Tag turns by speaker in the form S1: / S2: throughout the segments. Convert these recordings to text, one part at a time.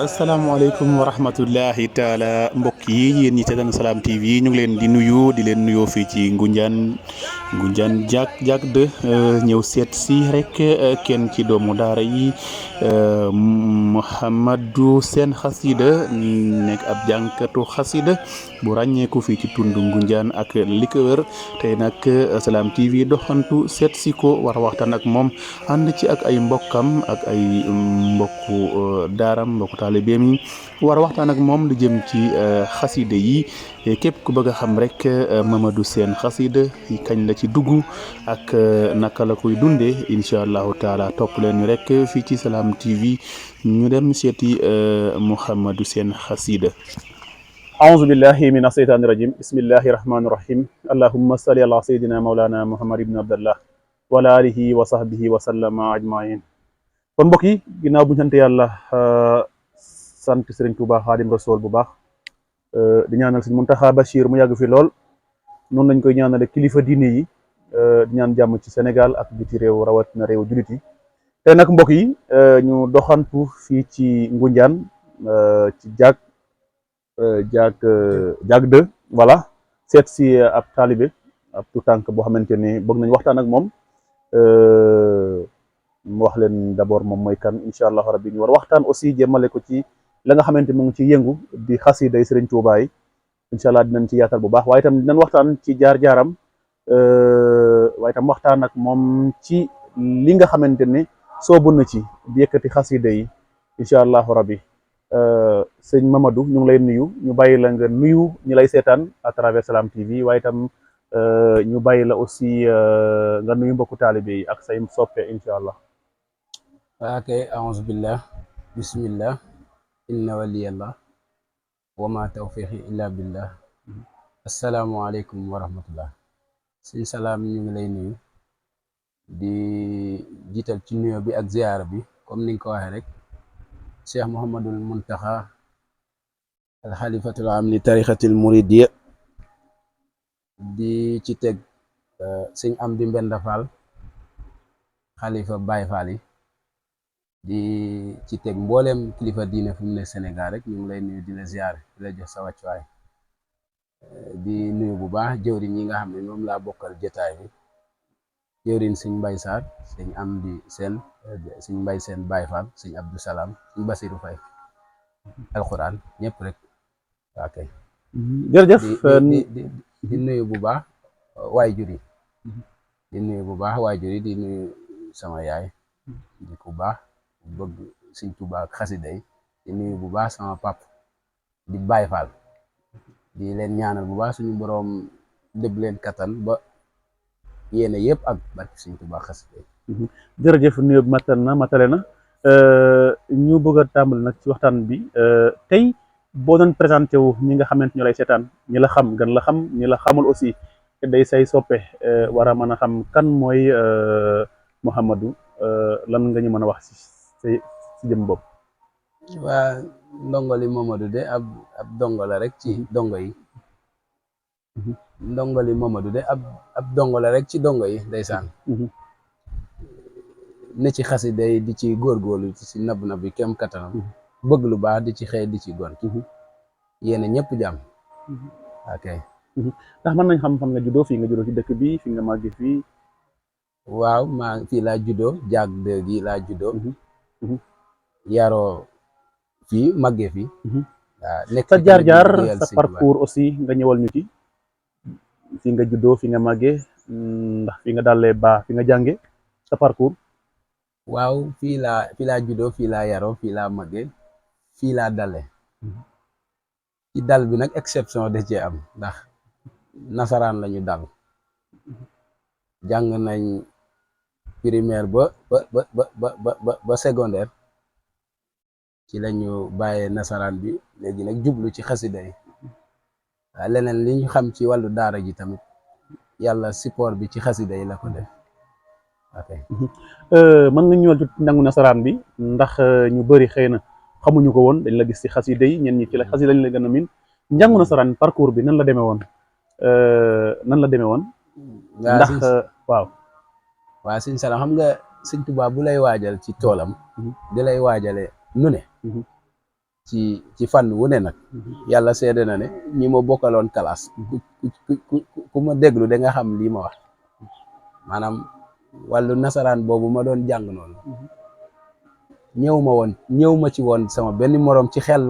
S1: asalaamaaleykum wa rahmatullahi taala mbokk yi yéen ñi seetaan Salam TV ñu ngi leen di nuyu di leen nuyoo fii ci Ngunjaan jak de ñëw seet si rek kenn ci doomu daara yi Mouhamadou Sène Xasida nekk ab jànkatu xasida bu ràññeeku fii ci tund Ngunjaan ak li ko wër tey nag Salam TV doxantu seet si ko war a waxtaan ak moom ànd ci ak ay mbokkam ak ay mbokku daaram mbokku taalibeem yi war a waxtaan ak moom lu jëm ci xasida yi képp ku bëgg a xam rek Mamadou Sène Xasida kañ la ci dugg ak naka la koy dundee incha allahu taala topp leen ñu rek fii ci Salam TV ñu dem seeti Mouhamadou Sène Xasida. aouzu billahi min asheytaani rajim bismillahi rahmaani rahim allahumma salli ala sayyidina mawlana muhammad ibn abdallah wa ala alihi wa sahbihi wa sallama ajmain kon mbokk yi ginnaaw bu ñu sant yàlla sant Serigne Touba Xaadim Rasool bu baax di ñaanal Serigne Mountakha Bachir mu yàgg fi lool noonu lañ koy ñaanale kilifa diine yi di ñaan jàmm ci Sénégal ak biti réew rawatina réew julit yi te nag mbokk yi ñu doxantu fii ci Ngunjaan ci jak de voilà seet si ab taalibe ab tuutànk boo xamante ni bëgg nañ waxtaan ak moom mu wax leen d'abord moom mooy kan incha allah rabbi ñu war waxtaan aussi jëmale ko ci la nga xamante mu ngi ci yëngu di xasida yi Sëriñ Tuubaa yi incha allah dinañ ci yaatal bu baax waaye itam dinañ waxtaan ci jaar-jaaram waaye itam waxtaan ak moom ci li nga xamante ne soobu na ci di yëkkati xasida yi incha allahu rabbi sëñ Mamadou ñu ngi lay nuyu ñu bàyyi la nga nuyu ñi lay seetaan à travers Salam TV waaye itam ñu bàyyi la aussi nga nuyu mbokku taalibe yi ak say soppe incha allah.
S2: ok aouzu billah bismillah inna waliyallah wa ma tawfiqi illa billah asalaamaaleykum wa rahmatullah sëñ Salam ñu ngi lay nuyu di jiital ci nuyo bi ak ziyaara bi comme ni nga ko waxee rek Cheikh Mouhamadul Muntaxa alxalifatul am li tarixatil muridiyya di ci teg sëñ Amdi Mbenda Fall xalifa Baye Fall yi di ci teg mbooleem kilifa diine fu mu ne Sénégal rek ñu ngi lay nuyu di la ziyaare di la jox sa wàccuwaay di nuyu bu baax jëwriñ ñi nga xam ne moom laa bokkal jotaay bi jëwriñ sëñ Mbay Saar sëñ Amdi Sène sëñ Mbay Sène Baye Fall sëñ Abdou Salam sëñ Basiru Fay alxuraan ñëpp rek ok
S1: jërëjëf
S2: di nuyu bu baax waajur yi di nuyu bu baax waajur yi di nuyu sama yaay di ku baax bëgg sëñ Tuubaa ak xasida yi di nuyu bu baax sama pap di Baye Fall di leen ñaanal bu baax suñu boroom dëbb leen kattan ba yéene yëpp ak barki sëñ Tuubaa ak xasida yi
S1: jërëjëf nuyu matale na ñu bëgg a tàmbali nag ci waxtaan bi tey boo doon présenté wu ñi nga xamante ñu lay seetaan ñi la xam gan la xam ñi la xamul aussi day say soppe war a mën a xam kan mooy Mouhamadou lan nga ñu mën a wax si jëm bopp.
S2: waa ndongoli Mamadou de ab dongo la rek ci dongo yi ndongoli Mamadou de ab dongo la rek ci dongo yi ndeysaan ne ci xasida yi di ci góorgóorlu ci nab bi kem kattanam bëgg lu baax di ci xëy di ci gont yéena ñëpp jàmm ok
S1: ndax mën nañ xam fan nga juddoo fii nga juddoo ci dëkk bi fi nga màggee fii.
S2: waaw maa fii laa juddoo jaag de gi laa juddoo yaroo fii màggee fii waaw nekk
S1: sa jaar-jaar sa parcours aussi nga ñëwal ñu ci fi nga juddoo fi nga màggee ndax fi nga dalee baax fi nga jànge sa parcours.
S2: waaw fii laa juddoo fii laa yaroo fii laa màggee fii laa dale ci dal bi nag exception da cee am ndax nasaraan lañu dal jàng nañ primaire ba secondaire ci lañu bàyyee nasaraan bi léegi nag jublu ci xasida yi waaw leneen li ñu xam ci wàllu daara ji tamit yàlla support bi ci xasida yi la ko def ok
S1: mën nga ñëwal ci nangu nasaraan bi ndax ñu bëri xëy na xamuñu ko woon dañ la gis ci xasida yi ñen ñi ci la xasida lañ la gën a min njàngu nasaraan parcours bi nan la demee woon ndax waaw
S2: waa Sëñ Salam xam nga sëñ Tuubaa bu lay waajal ci toolam di lay waajale nu ne ci fànn wu ne nag yàlla seede na ne ñi ma bokkaloon classe ku ma déglu da nga xam lii ma wax maanaam wàllu nasaraan boobu ma doon jàng noonu ñëw ma ci woon sama benn moroom ci xel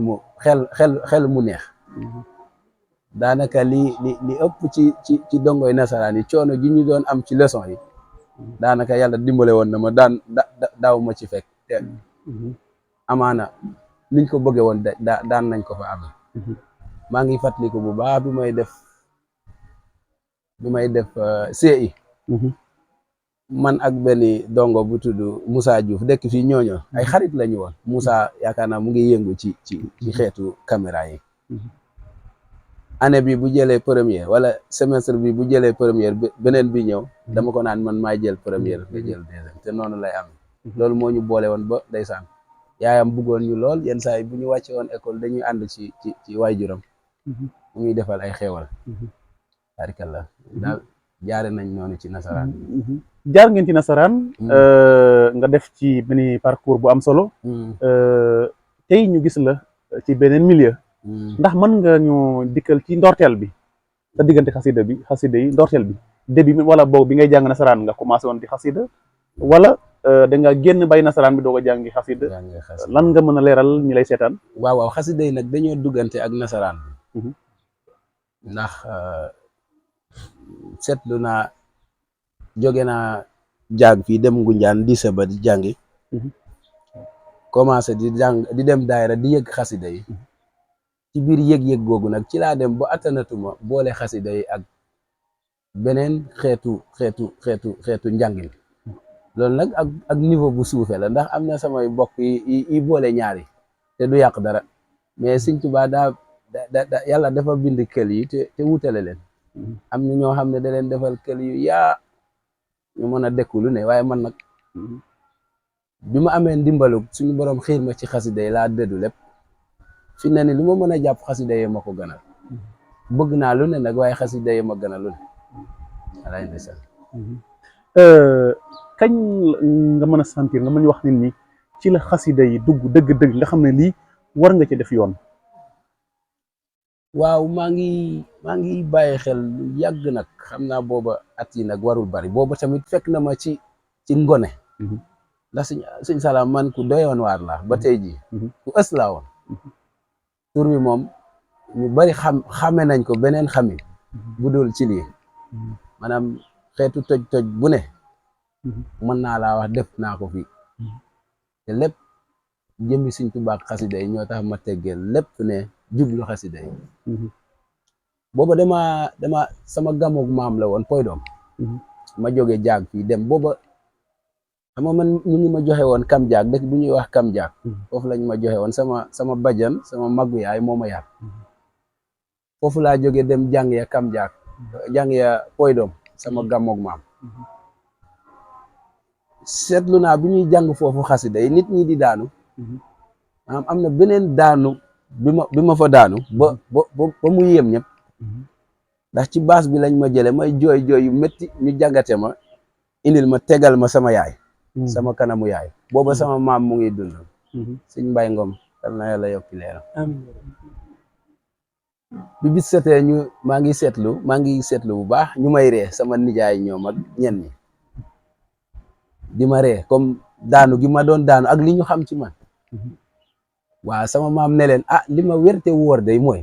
S2: mu neex daanaka li ëpp ci dongoy nasaraan yi coono gi ñu doon am ci leçon yi daanaka yàlla dimbale woon na ma daaw ma ci fekk te amaana niñ ko bëggee woon daan nañ ko fa am maa ngi fàttaliku bu baax bi may def CI man ak benn dongo bu tudd Moussa Diouf dëkk fii ñooño ay xarit lañu woon Moussa yaakaar naa mu ngi yëngu ci xeetu caméra yi année bi bu jëlee première wala semestre bi bu jëlee première beneen bi ñëw dama ko naan man maay jël première nga jël deuxième te noonu lay am loolu moo ñu boole woon ba ndeysaan yaayam bëggoon ñu lool yenn saa yi bu ñu wàcce woon école dañuy ànd ci waajuram mu ñuy defal ay xéewal barikalla daal jaare nañ noonu ci nasaraan
S1: jaar ngeen ci nasaraan nga def ci benn parcours bu am solo tey ñu gis la ci beneen milieu ndax mën nga ñu dikkal ci ndorteel bi sa diggante xasida yi ndorteel bi début wala boog bi ngay jàng nasaraan nga commencé woon di xasida wala da nga génn bay nasaraan bi doog a jàngi xasida lan nga mën a leeral ñi lay seetaan
S2: waaw xasida yi nag dañoo duggante ak nasaraan bi ndax seetlu naa jóge naa jaag fii dem Ngunjaan di saba di jàngi commencé di dem daayira di yëg xasida yi ci biir yëg-yëg googu nag ci laa dem ba attanatuma boole xasida yi ak beneen xeetu njàngin loolu nag ak niveau bu suufee la ndax am na samay mbokk yi boole ñaari te du yàq dara mais Sëñ Tuubaa yàlla dafa bind kël yi te wutale leen am na ñoo xam ne da leen defal kël yu yaa ñu mën a dekku lu ne waaye man nag bi ma amee ndimbalu suñu borom xiir ma ci xasida yi laa dëddu lépp fi ne ni lu ma mën a jàpp xasida yi ma ko gënal bëgg naa lu ne nag waaye xasida yi ma gënal lu ne walaay ndeysaan
S1: kañ nga mën a sentir nga mën wax nit ñi ci la xasida yi dugg dëgg-dëgg nga xam ne lii war nga ci def yoon
S2: waaw maa ngi bàyyi xel lu yàgg nag xam naa booba at yi nag warul bari booba tamit fekk na ma ci ngone ndax Sëñ Salaam man ku doyoon waar laa ba tey jii ku ës laa woon tur bi moom ñu bari xame nañ ko beneen xamin bu dul ci lii maanaam xeetu toj bu ne mën naa laa wax def naa ko fii te lépp jëmmi Sëñ Tuubaa xasida yi ñoo tax ma teggeel lépp ne jublu xasida yi booba dama sama gamoog maam la woon poy doom ma jóge jaag fii dem booba xam nga man ñu ngi ma joxe woon kam jaag dëkk bu ñuy wax kam jaag foofu lañ ma joxe woon sama bajan sama maggu yaay moo ma yar foofu laa jóge dem jàng ya kam jaag jàng ya poy doom sama gamoog maam seetlu naa bi ñuy jàng foofu xasida yi nit ñi di daanu maanaam am na beneen daanu bi ma fa daanu ba mu yéem ñëpp ndax ci baas bi lañ ma jële may jooy yu métti ñu jàngate ma indil ma tegal ma sama yaay sama kanamu yaay booba sama maam mu ngi dund Sëñ Mbay Ngom yal na yàlla yokki leeram bi bis setee maa ngi seetlu bu baax ñu may ree sama nijaay ñoom ak ñen ñi di ma ree comme daanu gi ma doon daanu ak li ñu xam ci man waaw sama maam ne leen li ma wérte wóor day mooy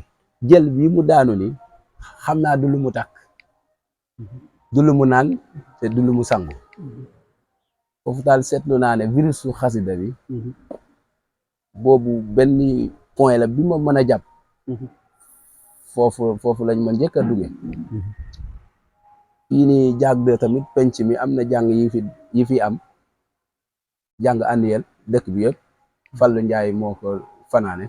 S2: jël bi mu daanu ni xam naa du lu mu takk du lu mu naan te du lu mu sangu foofu daal seetlu naa ne virus su xasida bi boobu benn point la bi ma mën a jàpp foofu lañ ma njëkk a duggee fii nii jaag de tamit penc mi am na jàng yi fi am jàng annuel dëkk bi yëpp Fallu Njaay moo ko fanaane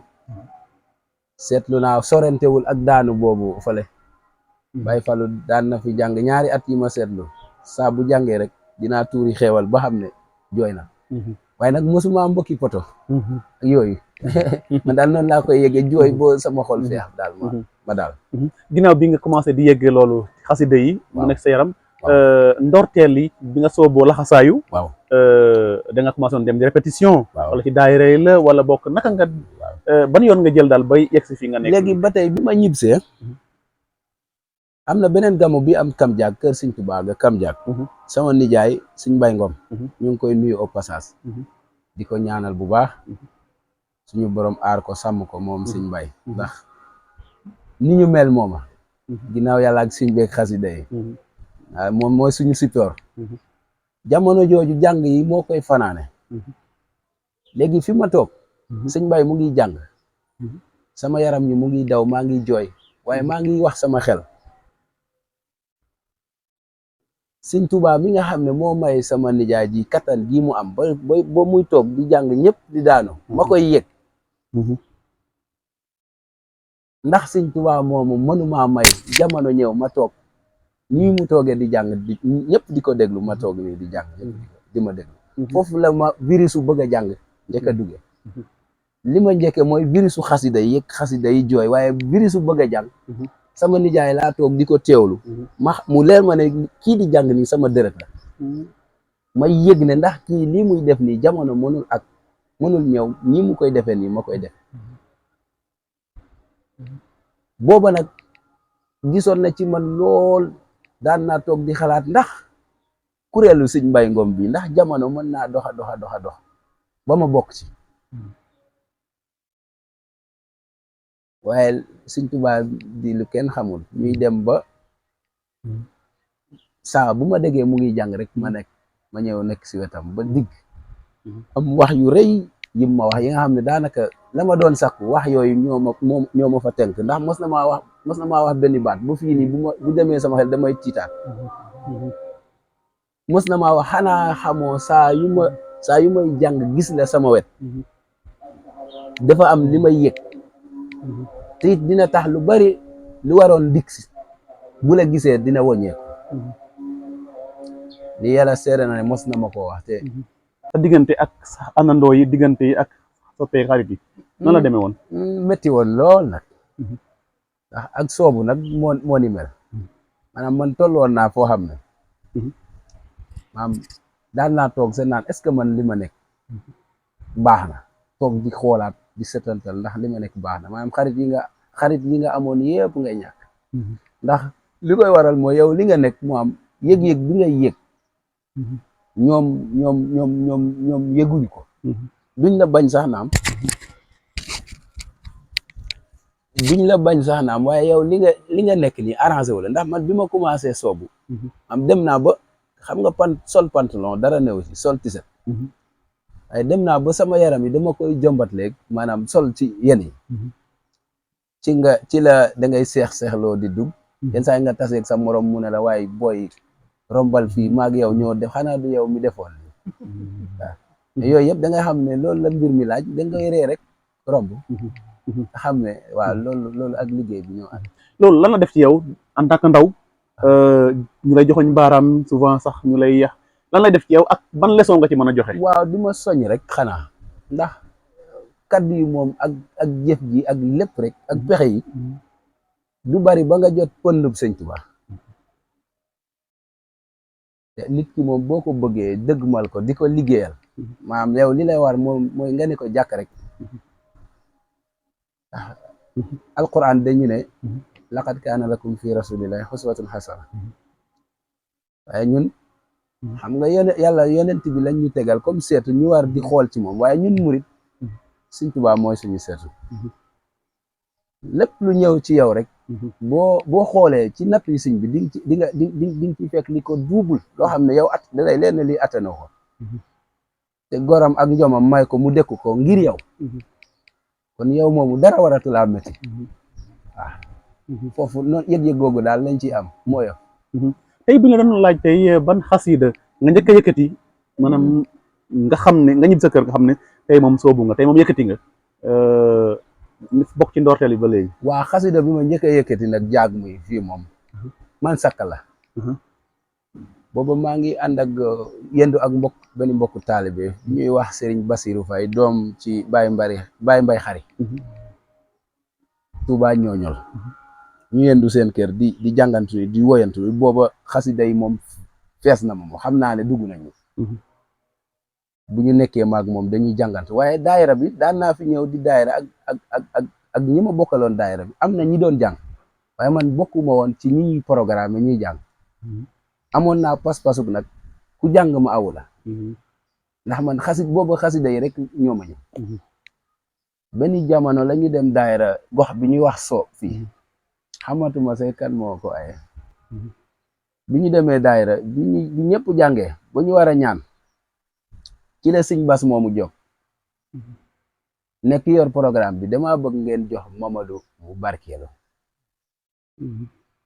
S2: seetlu naa sorentewul ak daanu boobu fale Baay Fallu daan na fi jàng ñaari at yi ma seetlu saa bu jàngee rek dinaa tuuri xeewal ba xam ne jooy na waaye nag mosuma mbokki poto ak yooyu man daal noonu laa koy yëgee jooy boo sama xol feex daal ma daal
S1: ginnaaw bi nga commencé di yëggee loolu xasida yi mu nekk sa yaram ndorteel yi bi nga sooboo laxasaayu
S2: waaw
S1: da nga commencé woon dem di répétition
S2: waaw
S1: wala ci daayira yi la wala bokk naka nga ban yoon nga jël daal bay yegg si fi nga nekk
S2: léegi ba tey bi ma ñibbisee am na beneen gamo bi am Kam Diak kër Sëñ Tuubaa ga Kam Diak sama nijaay Sëñ Mbay Ngom ñu ngi koy nuyu au passage di ko ñaanal bu baax suñu borom aar ko sàmm ko moom Sëñ Mbay ndax ni ñu mel mooma ginnaaw yàlla ak Sëñ beeg xasida yi waaw moom mooy suñu support jamono jooju jàng yi moo koy fanaane léegi fi ma toog Sëñ Mbay mu ngi jàng sama yaram ñi mu ngi daw maa ngi jooy waaye maa ngi wax sama xel Sëñ Tuubaa mi nga xam ne moo may sama nijaay ji kattan gi mu am ba muy toog di jàng ñëpp di daanu ma koy yëg ndax Sëñ Tuubaa moomu mënuma may jamono ñëw ma toog nii mu toogee di jàng di ñëpp di ko déglu ma toog nii di jàng di ma déglu foofu la ma virusu bëgg a jàng njëkk a duggee li ma njëkke mooy virusu xasida yi yëg xasida yi jooy waaye virusu bëgg a jàng sama nijaay laa toog di ko teewlu mu leer ma ne kii di jàng nii sama dërët la ma yëg ne ndax kii lii muy def nii jamono mënul ñëw ñi mu koy defee nii ma koy def booba nag gisoon na ci man lool daan naa toog di xalaat ndax kuréelu Sëñ Mbay Ngom bi ndax jamono mën naa dox ba ma bokk ci waaye Sëñ Tuubaa di lu kenn xamul ñuy dem ba saa bu ma déggee mu ngi jàng rek ma ñëw nekk si wetam ba digg am wax yu rëy yim ma wax yi nga xam ne daanaka la ma doon sakku wax yooyu ñoo ma fa tënk ndax mos na maa wax benn baat bu fii nii bu demee sama xel damay tiitaat mos na maa wax xanaa xamoo saa yu may jàng gis la sama wet dafa am li may yëg te it dina tax lu bari lu waroon dikk si bu la gisee dina wàññeeku li yàlla seere na ne mos na ma koo wax te
S1: diggante ak àndandoo yi diggante yi ak soppee xarit yi nan la demee woon
S2: métti woon lool nag ndax ak soobu nag moo ni mel maanaam man tolloon naa foo xam ne maanaam daan naa toog sa naan est-ce que man li ma nekk baax na toog di xoolaat di setantal ndax li ma nekk baax na maanaam xarit yi nga amoon yëpp ngay ñàkk ndax li koy waral mooy yow li nga nekk moo am yëg-yëg bi ngay yëg ñoom yëguñ ko duñ la bañ sax naam waaye yow li nga nekk nii arrangé wu la ndax man bi ma commencé soobu am dem naa ba xam nga sol pantalon dara new ci sol tiset waaye dem naa ba sama yaram yi dama koy jombat léegi maanaam sol ci yen yi ci la da ngay seexloo di dugg yenn saa yi nga taseeg sa morom mu ne la waaye booy rombal fii maag yow ñoo def xanaa du yow mi defoon waaw yooyu yëpp da nga xam ne loolu la mbir mi laaj da ngay ree rek romb xam ne waaw loolu ak liggéey bi ñoo ànd
S1: loolu lan la def ci yow en tant que ndaw ñu lay joxoñ baaraam souvent sax ñu lay yax lan lay def ci yow ak ban leçon nga ci mën a joxe
S2: waaw di ma soñ rek xanaa ndax kaddu yi moom ak jëf ji ak lépp rek ak pexe yi du bari ba nga jot pëndub Sëñ Tuubaa te nit ki moom boo ko bëggee dëggmal ko di ko liggéeyal maanaam yow li lay war moom mooy nga ne ko jàkk rek alquran dañu ne laqad kaana lakum fi rasulillahi uswatun hasana waaye ñun xam nga yàlla yonent bi lañ ñu tegal comme seetu ñu war di xool ci moom waaye ñun murit Sëñ Tuubaa mooy suñu seetu lépp lu ñëw ci yow rek boo xoolee ci natt yi sëñ bi di nga ci fekk li ko duubul loo xam ne yow da lay leen ne lii attana ko te goram ak njomam may ko mu dëkku ko ngir yow kon yow moomu dara waratulaa métti waaw foofu noonu yëg-yëg googu daal lañ ciy am mooy yow
S1: tey bi nga doon laaj tey ban xasida nga njëkk a yëkkati maanaam nga xam ne nga ñib sa kër nga xam ne tey moom soobu nga tey moom yëkkati nga bokk ci ndorteel yi ba léegi
S2: waa xasida bi ma njëkk a yëkkati nag jaag muy fii moom man sakka la booba maa ngi ànd ak yendu ak benn mbokku taalibe ñuy wax Serigne Bassirou Faye doom ci Baye Mbay Xari Touba ñooñol ñu yendu seen kër di jàngantu di woyantu booba xasida yi moom fees na moom xam naa ne dugg nañu bu ñu nekkee maag moom dañuy jàngantu waaye daayira bi daan naa fi ñëw di daayira ak ñi ma bokkaloon daayira bi am na ñi doon jàng waaye man bokkuma woon ci ñi ñuy programme ñuy jàng amoon naa pas-pasuk nag ku jàng ma awu la ndax man booba xasida yi rek ñoo ma ñu benn jamono la ñu dem daayira gox bi ñuy wax soo fii xamatuma say kan moo ko aye bi ñu demee daayira bi ñëpp jàngee ba ñu war a ñaan ci la sëñ Bas moomu jóg nekk yor programme bi dama bëgg ngeen jox Mamadou mu barkeelu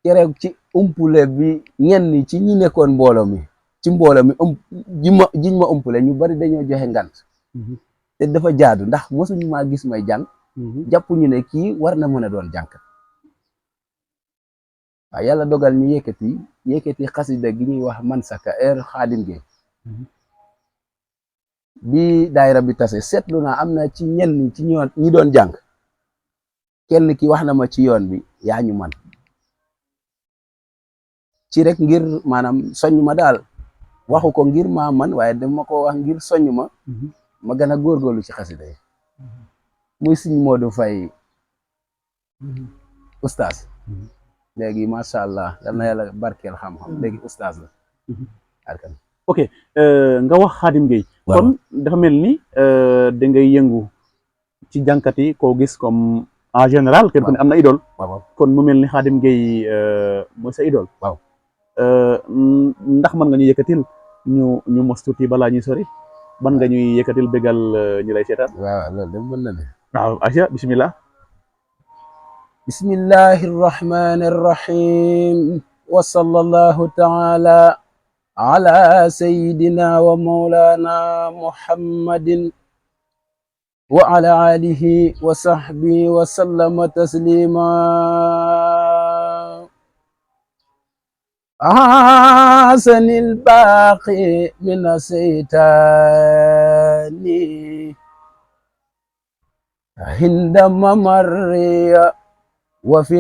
S2: keroog ci umpule bi ñenn ci ñi nekkoon mbooloo mi jiñ ma umpule ñu bari dañoo joxe ngant te dafa jaadu ndax mosuñu maa gis may jàng jàpp ñu ne kii war na mën a doon jànk waaw yàlla dogal ñu yëkkati xasida gi ñuy wax man saka Xaadim Géey bi daayira bi tase seetlu naa am na ci ñenn ci ñi doon jàng kenn ki wax na ma ci yoon bi yaa ñu man ci rek ngir maanaam soññ ma daal waxu ko ngir maa man waaye dama ko wax ngir soññ ma gën a góorgóorlu ci xasida yi muy Sëñ Modou Faye oustaz léegi macha allah yal na yàlla barkeel xam-xam léegi oustaz la arkan
S1: ok nga wax Xaadim Géey kon dafa mel ni da ngay yëngu ci jànkat yi koo gis comme en général kenn ku ne am na idole kon mu mel ni Xaadim Géey mooy sa idole
S2: waaw
S1: ndax mën nga ñu yëkkatil ñu mos tuuti balaa ñuy sori ban nga ñuy yëkkatil bégal ñu lay seetaan
S2: waaw loolu de mën na ne
S1: waaw aca bismillah
S2: bismillahi arrahmani arrahim wa sallallahu taala ala sayyidina wa maulana muhammadin wa ala alihi wa sahbihi wa sallama taslima أحسن الباقي من السيتان عند ممري وفي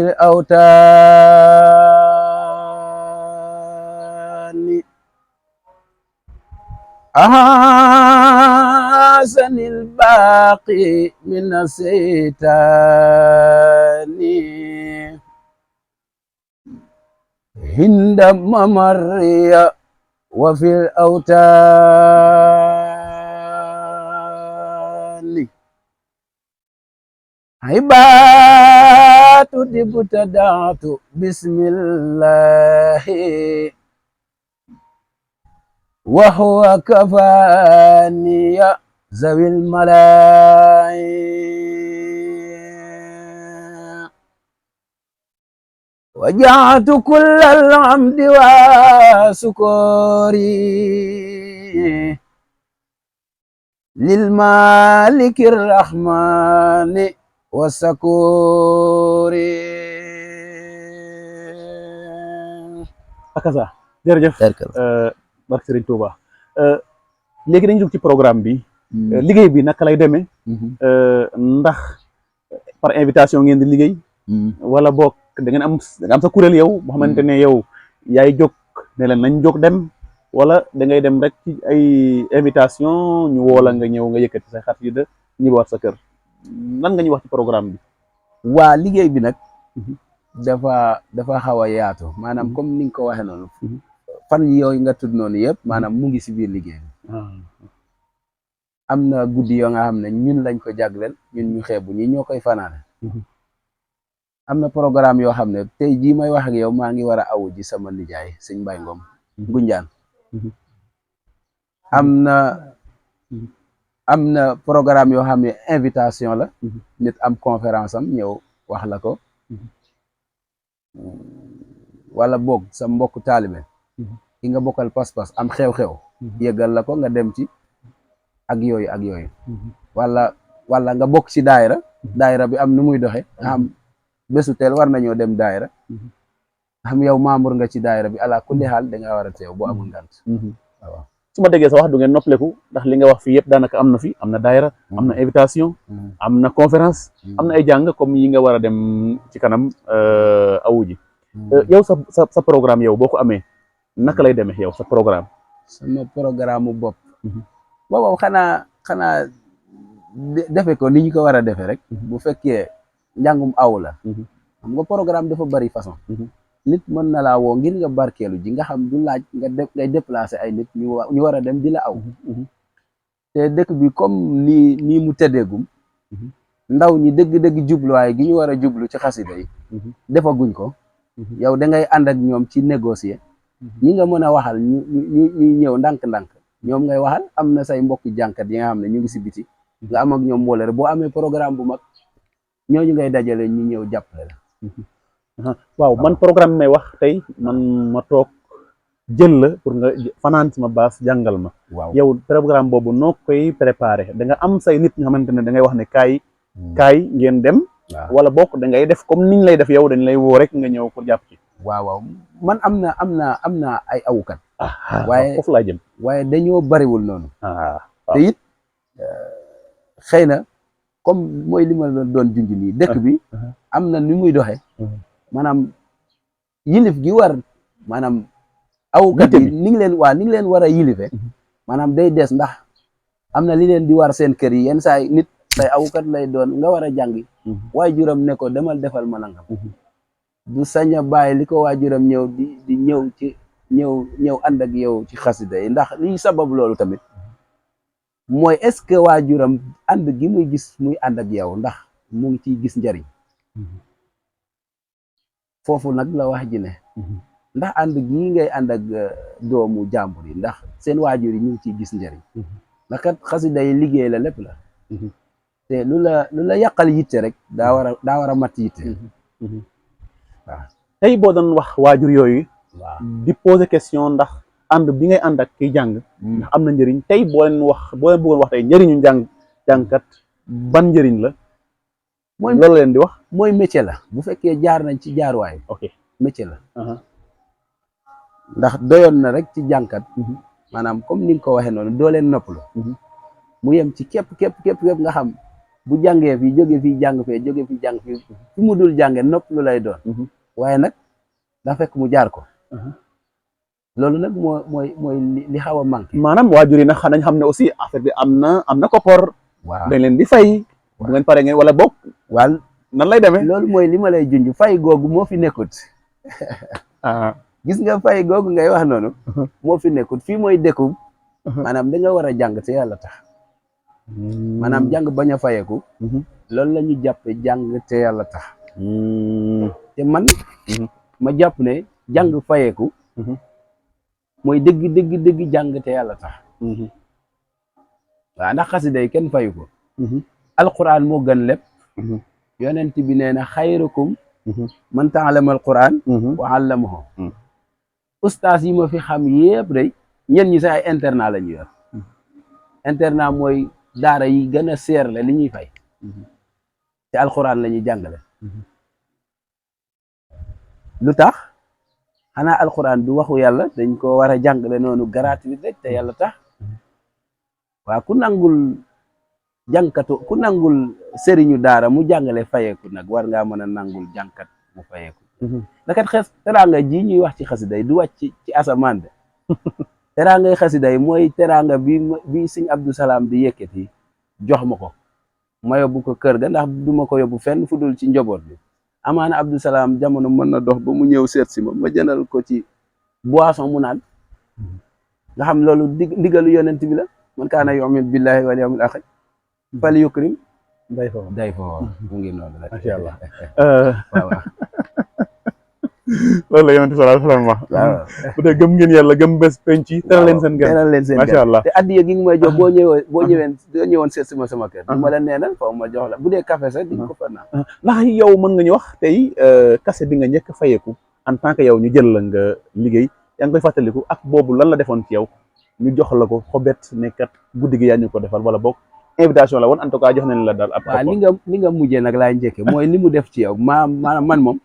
S2: الأوتان أحسن الباقي من السيتان عند ممري وفي الأوتان عبات ابتدعت بسم الله وهو كفاني ذوي الملاي وجعت كل العمد وسكوري للمالك الرحمن والسكوري
S1: akaza jërëjëf barke Serigne Touba léegi dañu jóg ci programme bi liggéey bi naka lay demee ndax par invitation ngeen di liggéey wala boog da ngeen am sa kuréel yow boo xamante ne yow yaay jóg ne leen nañ jóg dem wala da ngay dem rek ci ay invitation ñu woola nga ñëw nga yëkkati sa xat yi de ñibbaat sa kër nan nga ñu wax ci programme bi
S2: waa liggéey bi nag dafa xaw a yaatu maanaam comme ni nga ko waxee noonu fan yooyu nga tudd noonu yëpp maanaam mu ngi si biir liggéey bi am na guddi yoo nga xam ne ñun lañ ko jagleel ñun ñu xeebu ñi ñoo koy fanaane am na programme yoo xam ne tey jii may wax ak yow maa ngi war a awu ji sama nijaay sëñ Mbay Ngom Ngunjaan am na programme yoo xam ne invitation la nit am conférence am ñëw wax la ko wala boog sa mbokk taalibe ki nga bokkal pas-pas am xew-xew yëgal la ko nga dem ci ak yooyu wala nga bokk ci daayira bi am nu muy doxe nga xam bésu teel war nañoo dem daayira nga xam yow membre nga ci daayira bi ala kulli xaal da nga war a teew boo amul ngant waaw
S1: su ma déggee sa wax du ngeen noppaleku ndax li nga wax fii yëpp daanaka am na fi am na daayira am na invitation am na conférence am na ay jàng comme yi nga war a dem ci kanam awu ji yow sa programme yow boo ko amee naka lay demee yow sa programme
S2: sama programme mu bopp boobu xanaa defe ko ni ñu ko war a defee rek bu fekkee njàngum aw la xam nga programme dafa bari façon nit mën na laa woo ngir nga barkeelu ji nga xam du laaj ngay déplacer ay nit ñu war a dem di la aw te dëkk bi comme nii mu tëddeegum ndaw ñi dëgg-dëgg jubluwaay gi ñu war a jublu ci xasida yi defaguñ ko yow da ngay ànd ak ñoom ci négocier ñi nga mën a waxal ñu ñëw ndànk-ndànk ñoom ngay waxal am na say mbokki jànkat yi nga xam ne ñu ngi si biti nga am ak ñoom mboole rek boo amee programme bu mag ñooñu ngay dajale ñu ñëw jàppale la
S1: waaw man programme may wax tey man ma toog jël la pour nga fanaan sama baas jàngal ma
S2: waaw
S1: yow programme boobu noo koy préparé da nga am say nit nga xamante ne da ngay wax ne kaay ngeen dem wala bokk da ngay def comme niñ lay def yow dañ lay woo rek nga ñëw pour jàpp ci
S2: waaw man am na ay awukat
S1: waaye foofu laa jëm
S2: waaye dañoo bariwul noonu te it xëy na comme mooy li ma doon junj nii dëkk bi am na ni muy doxe maanaam yilif gi war maanaam awukat yi ni ngi leen war a yilife maanaam day des ndax am na li leen di war seen kër yi yenn saa yi nit say awukat lay doon nga war a jàngi waajuram ne ko demal defal ma nangam du sañ a bàyyi li ko waajuram ñëw di ñëw ànd ak yow ci xasida yi ndax liy sabab loolu tamit mooy est-ce que waajuram ànd gi muy gis muy ànd ak yow ndax mu ngi ciy gis njariñ foofu nag la wax ji ne ndax ànd gii ngay ànd ak doomu jàmbur yi ndax seen waajur yi ñu ngi ciy gis njariñ ndax kat xasida yi liggéey la lépp la te lu la yàqal yitte rek daa war a mat yitte waaw
S1: tey boo doon wax waajur yooyu
S2: waaw
S1: di poser question ndax ànd bi ngay ànd ak kiy jàng ndax am na njëriñ tey boo leen bëggoon wax tey njëriñu jàngkat ban njëriñ la mooy loolu leen di wax
S2: mooy métier la bu fekkee jaar nañ ci jaaruwaay
S1: ok
S2: métier la ndax doyoon na rek ci jàngkat maanaam comme ni nga ko waxee noonu doo leen noppalu mu yem ci képp nga xam bu jàngee fii jóge fii jàng fee jóge fii jàng fii fi mu dul jànge noppalu lay doon waaye nag daa fekk mu jaar ko loolu nag mooy li xaw a manqué
S1: maanaam waajur yi nag nañ xam ne aussi affaire bi am na koppor
S2: waaw
S1: dañ leen di fay bu ngeen pare ngeen wala bokk
S2: waaw
S1: nan lay demee
S2: loolu mooy li ma lay junj fay googu moo fi nekkut gis nga fay googu ngay wax noonu moo fi nekkut fii mooy dëkku maanaam da nga war a jàng te yàlla tax maanaam jàng bañ a fayeku loolu la ñu jàppe jàng te yàlla tax te man ma jàpp ne jàng fayeku mooy dëgg jàng te yàlla tax waaw ndax xasida yi kenn fayu ko alquran moo gën lépp yonent bi nee na xayrukum man ta'allama alquran wa allamahu ustaas yi ma fi xam yëpp day ñen ñi sax ay internat la ñu yor internat mooy daara yi gën a seer la li ñuy fay te alquran la ñuy jàngale lu tax xanaa alquran du waxu yàlla dañ ko war a jàngale noonu gratuit rek te yàlla tax waaw ku nangul jànkatu ku nangul sëriñu daara mu jàngale fayeeku nag war ngaa mën a nangul jànkat mu fayeeku ndakat teraanga ji ñuy wax ci xasida yi du wàcc ci asamaan de teraangay xasida yi mooy teraanga bi sëñ Abdou Salaam di yëkkati jox ma ko ma yóbbu ko kër ga ndax du ma ko yóbbu fenn fu dul ci njaboot bi amaana Abdou Salaam jamono mën na dox ba mu ñëw seet si ma jëndal ko ci boisson mu naan nga xam loolu ndigalu yonent bi la man kaana yu'minu billahi wal yawmil aaxir fal yukrim dayfahu mu ngi noonu la
S1: macha allah
S2: waaw
S1: loolu la yonent sallallahu alayhi wa sallam wax bu dee gëm ngeen yàlla gëm bés penc teral leen seen gan
S2: teral leen seen gan
S1: macha allah
S2: te addiya gi nga may jox boo ñëwoon seet si ma sama kër du ma la neenal faw ma jox la bu dee café sax di nga ko fa naan
S1: ndax yow mën nga ñu wax tey kase bi nga njëkk fayeeku en tant que yow ñu jël la nga liggéey yaa ngi koy fàttaliku ak boobu lan la defoon ci yow ñu jox la ko xobet nekkat guddi gi yaa ñu ko defal wala boog invitation la woon en tout cas jox nañ la daal ab
S2: waaw ni nga mujjee nag laay njëkke mooy li mu def ci yow maanaam man moom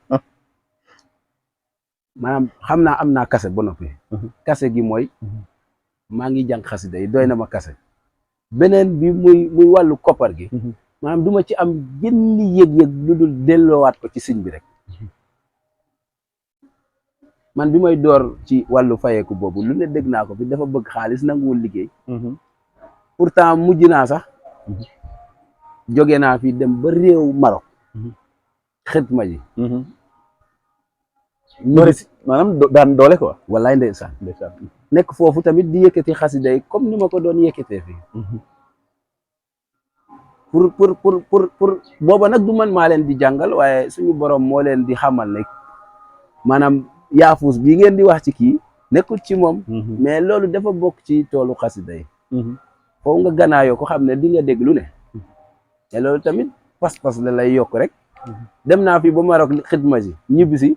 S2: maanaam xam naa am naa kase ba noppi kase gi mooy maa ngi jàng xasida yi doy na ma kase beneen bi muy wàllu koppar gi maanaam duma ci am jënn yëg-yëg lu dul delloowaat ko ci sëñ bi rek man bi may door ci wàllu fayeeku boobu lu ne dégg naa ko fi dafa bëgg xaalis nanguwul liggéey pourtant mujj naa sax jóge naa fi dem ba réew Maroc xidma ji
S1: maanaam daan doole quoi
S2: wallaay ndeysaan nekk foofu tamit di yëkkati xasida yi comme ni ma ko doon yëkkatee fii pour booba nag du man maa leen di jàngal waaye suñu borom moo leen di xamal ne maanaam yaafus bi ngeen di wax ci kii nekkul ci moom mais loolu dafa bokk ci toolu xasida yi foofu nga ganaayoo ko xam ne di nga dégg lu ne te loolu tamit pas-pas la lay yokk rek dem naa fi ba Maroc xidma ji ñibbisi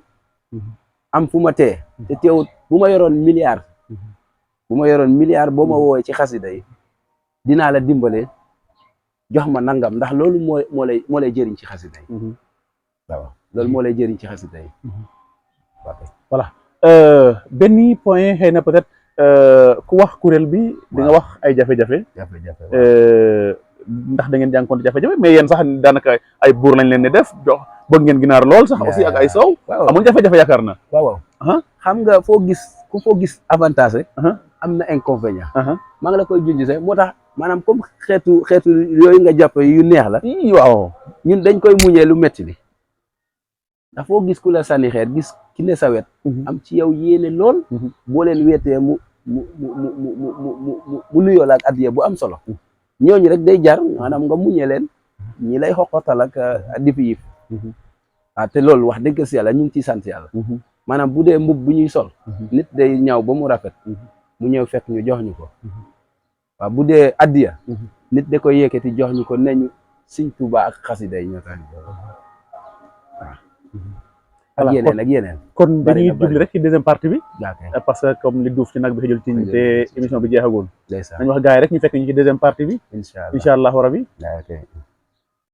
S2: am fu ma tee te teewut bu ma yoroon milliard boo ma woowee ci xasida yi dinaa la dimbale jox ma nangam ndax loolu moo lay jëriñ ci xasida yi waaw loolu moo lay jëriñ ci xasida yi
S1: voilà benn point xëy na peut-être ku wax kuréel bi di nga wax ay jafe-jafe ndax da ngeen jànkoonte jafe-jafe mais yéen sax daanaka ay buur lañ leen di def jox bëgg ngeen ginaar lool sax aussi ak ay soow amul jafe-jafe yaakaar na
S2: waaw xam nga foo gis avantage rek am na inconvénient maa ngi la koy junj sax moo tax maanaam comme xeetu yooyu nga jàpp yu neex la
S1: waaw
S2: ñun dañ koy muñee lu metti li ndax foo gis ku la sànni xeet gis ki ne sa wet am ci yow yéene lool boo leen weetee mu nuyoo la ak addiya bu am solo ñooñu rek day jar maanaam nga muñee leen ñi lay xoqotal ak difi yif te loolu wax dëgg si yàlla ñu ngi ciy sant yàlla maanaam bu dee mbub bu ñuy sol nit day ñaw ba mu rafet mu ñëw fekk ñu jox ñu ko waaw bu dee addiya nit da koy yëkkati jox ñu ko neñu Sëñ Tuubaa ak xasida yi ñoo tax ak yeneen
S1: kon dañuy jubli rek ci deuxième partie bi
S2: d'accord
S1: parce que comme li duuf ci nag bi xëjul ci te émission bi jeexagul
S2: ndeysaan
S1: dañ wax gars yi rek ñu fekk ñu ci deuxième partie bi
S2: incha allah
S1: incha allahu rabi
S2: ok